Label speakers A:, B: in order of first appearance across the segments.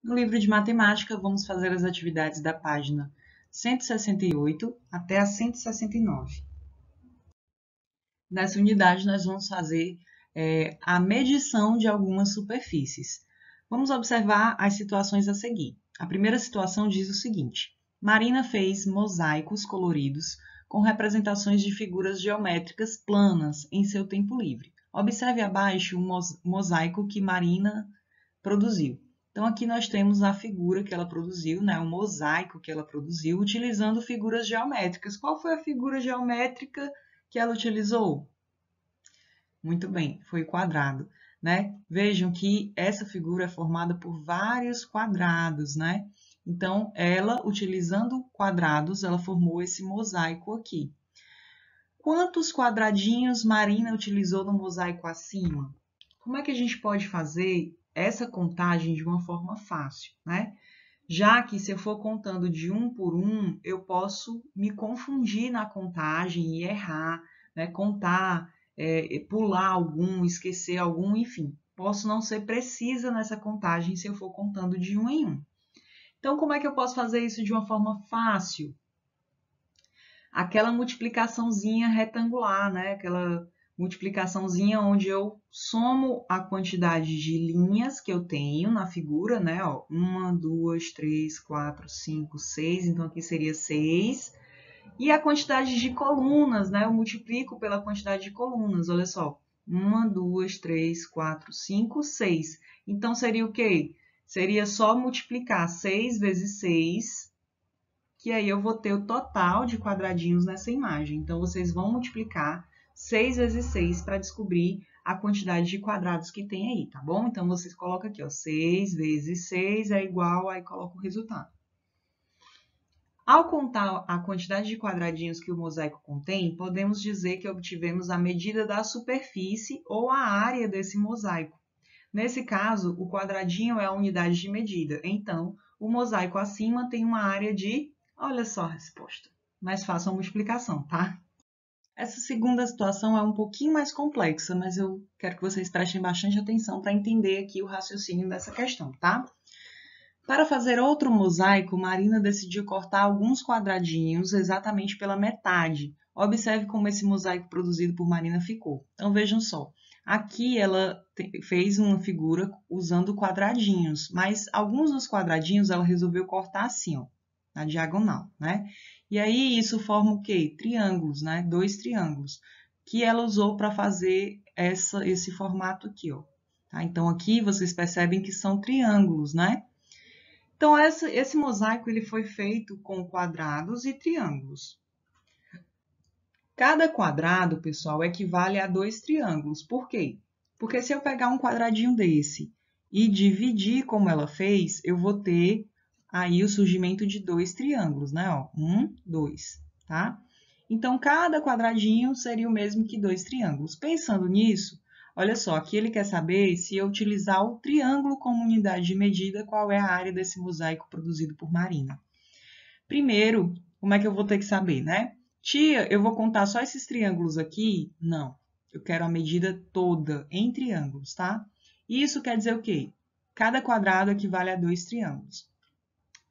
A: No livro de matemática, vamos fazer as atividades da página 168 até a 169. Nessa unidade, nós vamos fazer a medição de algumas superfícies. Vamos observar as situações a seguir. A primeira situação diz o seguinte: Marina fez mosaicos coloridos com representações de figuras geométricas planas em seu tempo livre. Observe abaixo o mosaico que Marina produziu. Então, aqui nós temos a figura que ela produziu, né? O mosaico que ela produziu, utilizando figuras geométricas. Qual foi a figura geométrica que ela utilizou? Muito bem, foi o quadrado, né? Vejam que essa figura é formada por vários quadrados, né? Então, ela, utilizando quadrados, ela formou esse mosaico aqui. Quantos quadradinhos Marina utilizou no mosaico acima? Como é que a gente pode fazer essa contagem de uma forma fácil, né? Já que se eu for contando de um por um, eu posso me confundir na contagem e errar, né? Contar, pular algum, esquecer algum, enfim. Posso não ser precisa nessa contagem se eu for contando de um em um. Então, como é que eu posso fazer isso de uma forma fácil? Aquela multiplicaçãozinha retangular, né? Aquela multiplicaçãozinha onde eu somo a quantidade de linhas que eu tenho na figura, né? Ó, 1, 2, 3, 4, 5, 6, então aqui seria 6. E a quantidade de colunas, né? Eu multiplico pela quantidade de colunas, olha só. 1, 2, 3, 4, 5, 6. Então seria o quê? Seria só multiplicar 6 vezes 6, que aí eu vou ter o total de quadradinhos nessa imagem. Então, vocês vão multiplicar 6 vezes 6 para descobrir a quantidade de quadrados que tem aí, tá bom? Então, vocês colocam aqui, ó, 6 vezes 6 é igual, aí coloca o resultado. Ao contar a quantidade de quadradinhos que o mosaico contém, podemos dizer que obtivemos a medida da superfície ou a área desse mosaico. Nesse caso, o quadradinho é a unidade de medida, então o mosaico acima tem uma área de... Olha só a resposta. Mais fácil a multiplicação, tá? Essa segunda situação é um pouquinho mais complexa, mas eu quero que vocês prestem bastante atenção para entender aqui o raciocínio dessa questão, tá? Para fazer outro mosaico, Marina decidiu cortar alguns quadradinhos exatamente pela metade. Observe como esse mosaico produzido por Marina ficou. Então, vejam só. Aqui ela fez uma figura usando quadradinhos, mas alguns dos quadradinhos ela resolveu cortar assim, ó, na diagonal, né? E aí isso forma o quê? Triângulos, né? Dois triângulos, que ela usou para fazer esse formato aqui, ó. Tá? Então, aqui vocês percebem que são triângulos, né? Então, esse mosaico ele foi feito com quadrados e triângulos. Cada quadrado, pessoal, equivale a 2 triângulos. Por quê? Porque se eu pegar um quadradinho desse e dividir como ela fez, eu vou ter aí o surgimento de 2 triângulos, né? Ó, 1, 2, tá? Então, cada quadradinho seria o mesmo que 2 triângulos. Pensando nisso, olha só, aqui ele quer saber se eu utilizar o triângulo como unidade de medida, qual é a área desse mosaico produzido por Marina. Primeiro, como é que eu vou ter que saber, né? Tia, eu vou contar só esses triângulos aqui? Não. Eu quero a medida toda em triângulos, tá? Isso quer dizer o quê? Cada quadrado equivale a 2 triângulos.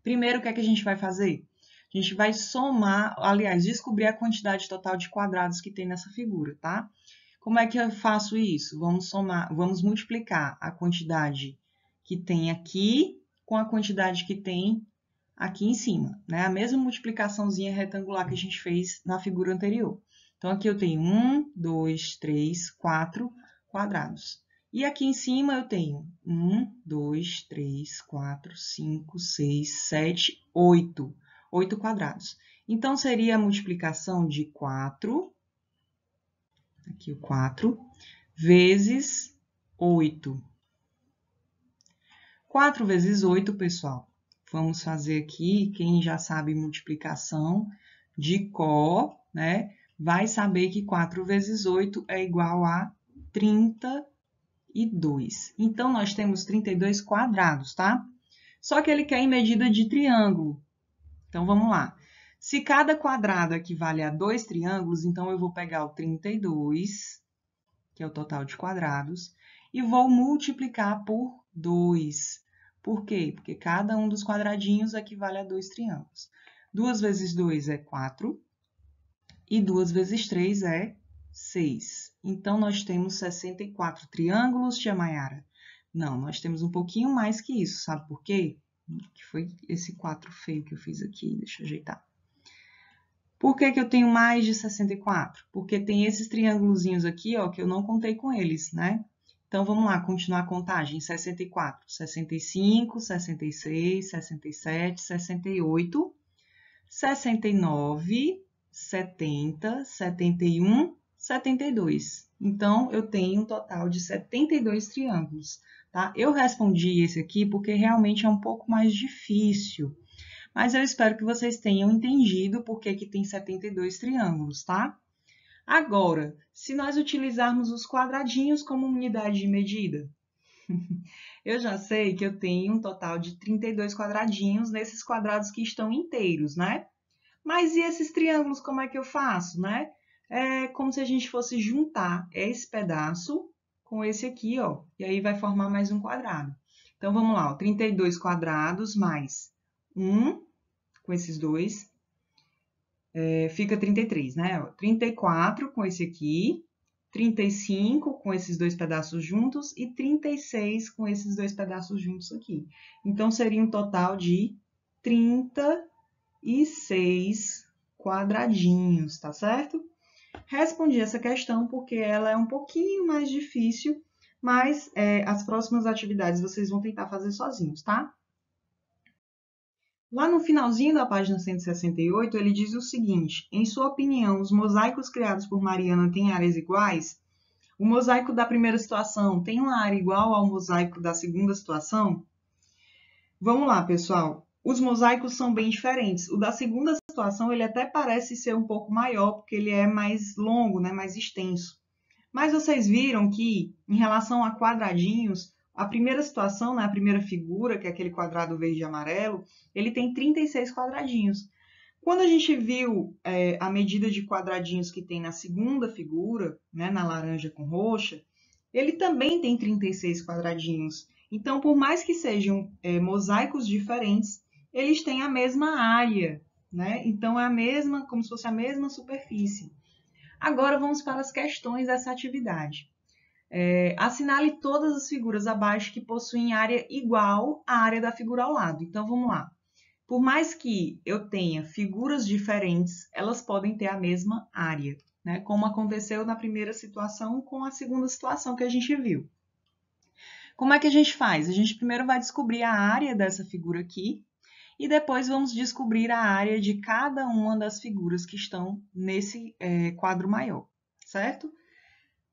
A: Primeiro, o que é que a gente vai fazer? A gente vai somar, aliás, descobrir a quantidade total de quadrados que tem nessa figura, tá? Como é que eu faço isso? Vamos somar, vamos multiplicar a quantidade que tem aqui com a quantidade que tem aqui em cima, né? A mesma multiplicaçãozinha retangular que a gente fez na figura anterior. Então, aqui eu tenho 1, 2, 3, 4 quadrados. E aqui em cima eu tenho 1, 2, 3, 4, 5, 6, 7, 8. 8 quadrados. Então, seria a multiplicação de 4, aqui o 4, vezes 8. 4 vezes 8, pessoal. Vamos fazer aqui, quem já sabe multiplicação de cor, né? Vai saber que 4 vezes 8 é igual a 32. Então, nós temos 32 quadrados, tá? Só que ele quer em medida de triângulo. Então, vamos lá. Se cada quadrado equivale a 2 triângulos, então eu vou pegar o 32, que é o total de quadrados, e vou multiplicar por 2. Por quê? Porque cada um dos quadradinhos equivale a 2 triângulos. 2 vezes 2 é 4 e 2 vezes 3 é 6. Então, nós temos 64 triângulos, tia Maiara? Não, nós temos um pouquinho mais que isso, sabe por quê? Que foi esse 4 feio que eu fiz aqui, deixa eu ajeitar. Por que que eu tenho mais de 64? Porque tem esses triângulozinhos aqui, ó, que eu não contei com eles, né? Então, vamos lá, continuar a contagem. 64, 65, 66, 67, 68, 69, 70, 71, 72. Então, eu tenho um total de 72 triângulos, tá? Eu respondi esse aqui porque realmente é um pouco mais difícil, mas eu espero que vocês tenham entendido por que que tem 72 triângulos, tá? Agora, se nós utilizarmos os quadradinhos como unidade de medida, eu já sei que eu tenho um total de 32 quadradinhos nesses quadrados que estão inteiros, né? Mas e esses triângulos, como é que eu faço, né? É como se a gente fosse juntar esse pedaço com esse aqui, ó, e aí vai formar mais um quadrado. Então, vamos lá, ó, 32 quadrados mais 1, com esses dois, fica 33, né? 34 com esse aqui, 35 com esses dois pedaços juntos e 36 com esses dois pedaços juntos aqui. Então, seria um total de 36 quadradinhos, tá certo? Respondi essa questão porque ela é um pouquinho mais difícil, mas as próximas atividades vocês vão tentar fazer sozinhos, tá? Lá no finalzinho da página 168, ele diz o seguinte: em sua opinião, os mosaicos criados por Mariana têm áreas iguais? O mosaico da primeira situação tem uma área igual ao mosaico da segunda situação? Vamos lá, pessoal. Os mosaicos são bem diferentes. O da segunda situação, ele até parece ser um pouco maior, porque ele é mais longo, né, mais extenso. Mas vocês viram que, em relação a quadradinhos, a primeira situação, né, a primeira figura, que é aquele quadrado verde e amarelo, ele tem 36 quadradinhos. Quando a gente viu a medida de quadradinhos que tem na segunda figura, né, na laranja com roxa, ele também tem 36 quadradinhos. Então, por mais que sejam mosaicos diferentes, eles têm a mesma área, né? Então, é a mesma, como se fosse a mesma superfície. Agora, vamos para as questões dessa atividade. Assinale todas as figuras abaixo que possuem área igual à área da figura ao lado. Então, vamos lá. Por mais que eu tenha figuras diferentes, elas podem ter a mesma área, né? Como aconteceu na primeira situação com a segunda situação que a gente viu. Como é que a gente faz? A gente primeiro vai descobrir a área dessa figura aqui e depois vamos descobrir a área de cada uma das figuras que estão nesse quadro maior, certo?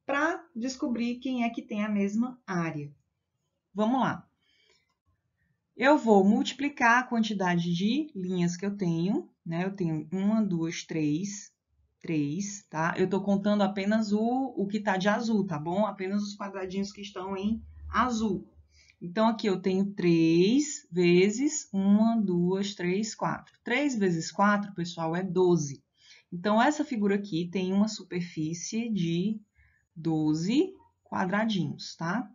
A: Para descobrir quem é que tem a mesma área. Vamos lá. Eu vou multiplicar a quantidade de linhas que eu tenho, né? Eu tenho 1, 2, 3, tá? Eu estou contando apenas o que está de azul, tá bom? Apenas os quadradinhos que estão em azul. Então, aqui eu tenho 3 vezes 1, 2, 3, 4. 3 vezes 4, pessoal, é 12. Então, essa figura aqui tem uma superfície de 12 quadradinhos, tá?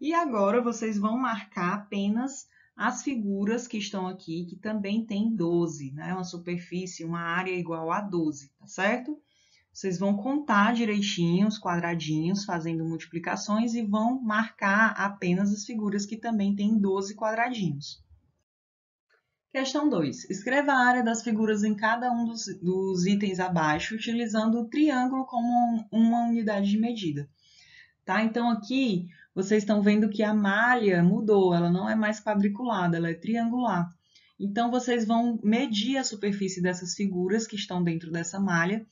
A: E agora, vocês vão marcar apenas as figuras que estão aqui, que também tem 12, né? Uma superfície, uma área igual a 12, tá certo? Vocês vão contar direitinho os quadradinhos, fazendo multiplicações, e vão marcar apenas as figuras que também têm 12 quadradinhos. Questão 2. Escreva a área das figuras em cada um dos itens abaixo, utilizando o triângulo como uma unidade de medida. Tá? Então, aqui, vocês estão vendo que a malha mudou, ela não é mais quadriculada, ela é triangular. Então, vocês vão medir a superfície dessas figuras que estão dentro dessa malha,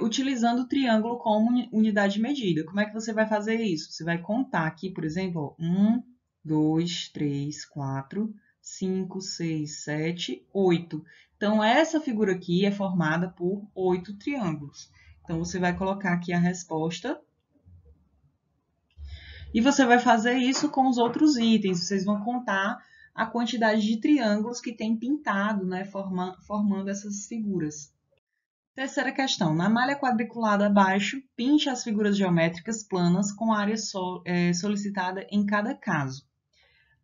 A: utilizando o triângulo como unidade de medida. Como é que você vai fazer isso? Você vai contar aqui, por exemplo, 1, 2, 3, 4, 5, 6, 7, 8. Então, essa figura aqui é formada por 8 triângulos. Então, você vai colocar aqui a resposta. E você vai fazer isso com os outros itens. Vocês vão contar a quantidade de triângulos que tem pintado, né, formando essas figuras. Terceira questão. Na malha quadriculada abaixo, pinte as figuras geométricas planas com a área solicitada em cada caso.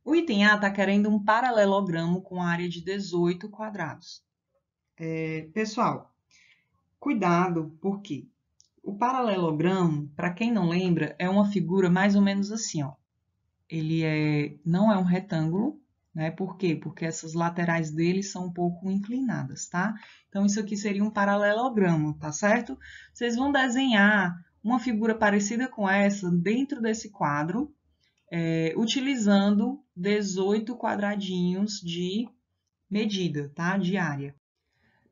A: O item A está querendo um paralelogramo com área de 18 quadrados. Pessoal, cuidado, porque o paralelogramo, para quem não lembra, é uma figura mais ou menos assim, ó. Ele não é um retângulo, né? Por quê? Porque essas laterais dele são um pouco inclinadas, tá? Então, isso aqui seria um paralelogramo, tá certo? Vocês vão desenhar uma figura parecida com essa dentro desse quadro, utilizando 18 quadradinhos de medida, tá? De área.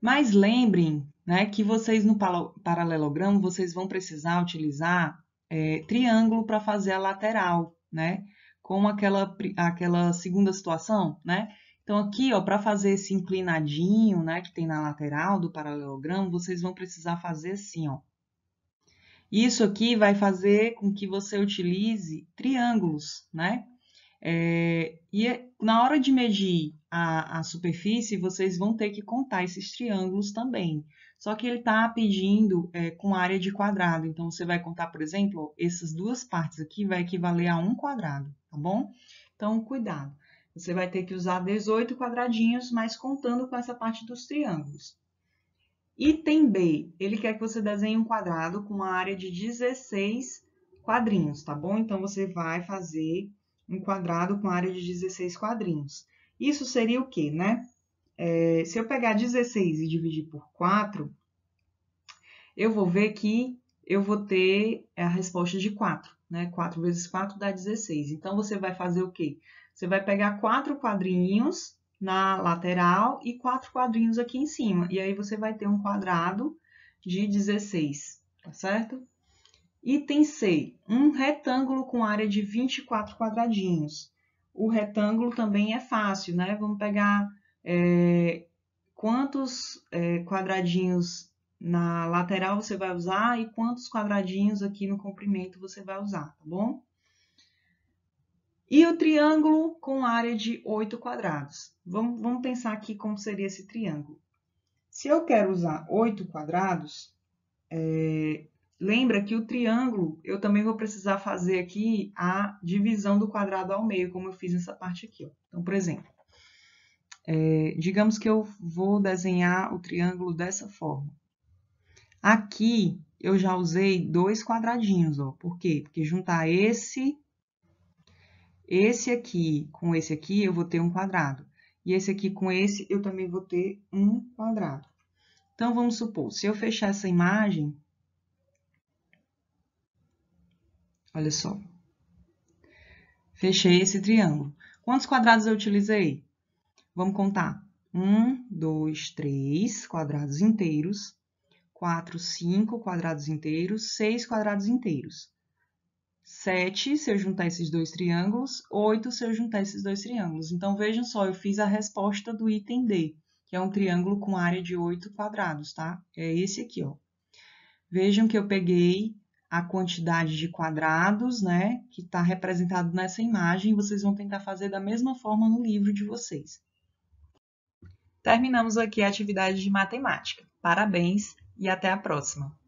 A: Mas lembrem, né, que vocês no paralelogramo, vocês vão precisar utilizar triângulo para fazer a lateral, né? Como aquela segunda situação, né? Então, aqui, ó, para fazer esse inclinadinho, né, que tem na lateral do paralelogramo, vocês vão precisar fazer assim, ó. Isso aqui vai fazer com que você utilize triângulos, né? Na hora de medir a superfície, vocês vão ter que contar esses triângulos também. Só que ele está pedindo com área de quadrado. Então, você vai contar, por exemplo, essas duas partes aqui vai equivaler a 1 quadrado, tá bom? Então, cuidado. Você vai ter que usar 18 quadradinhos, mas contando com essa parte dos triângulos. Item B, ele quer que você desenhe um quadrado com uma área de 16 quadrinhos, tá bom? Então, você vai fazer um quadrado com área de 16 quadrinhos. Isso seria o quê, né? Se eu pegar 16 e dividir por 4, eu vou ver que eu vou ter a resposta de 4, né? 4 vezes 4 dá 16. Então, você vai fazer o quê? Você vai pegar 4 quadrinhos na lateral e 4 quadrinhos aqui em cima. E aí, você vai ter um quadrado de 16, tá certo? Item C, um retângulo com área de 24 quadradinhos. O retângulo também é fácil, né? Vamos pegar quantos quadradinhos na lateral você vai usar e quantos quadradinhos aqui no comprimento você vai usar, tá bom? E o triângulo com área de 8 quadrados. Vamos pensar aqui como seria esse triângulo. Se eu quero usar 8 quadrados, lembra que o triângulo, eu também vou precisar fazer aqui a divisão do quadrado ao meio, como eu fiz nessa parte aqui, ó. Então, por exemplo, digamos que eu vou desenhar o triângulo dessa forma. Aqui, eu já usei 2 quadradinhos, ó. Por quê? Porque juntar esse aqui com esse aqui, eu vou ter um quadrado. E esse aqui com esse, eu também vou ter um quadrado. Então, vamos supor, se eu fechar essa imagem, olha só. Fechei esse triângulo. Quantos quadrados eu utilizei? Vamos contar. 1, 2, 3 quadrados inteiros. 4, 5 quadrados inteiros. 6 quadrados inteiros. 7 se eu juntar esses dois triângulos. 8 se eu juntar esses dois triângulos. Então, vejam só, eu fiz a resposta do item D, que é um triângulo com área de 8 quadrados, tá? É esse aqui, ó. Vejam que eu peguei a quantidade de quadrados, né, que está representado nessa imagem, e vocês vão tentar fazer da mesma forma no livro de vocês. Terminamos aqui a atividade de matemática. Parabéns e até a próxima!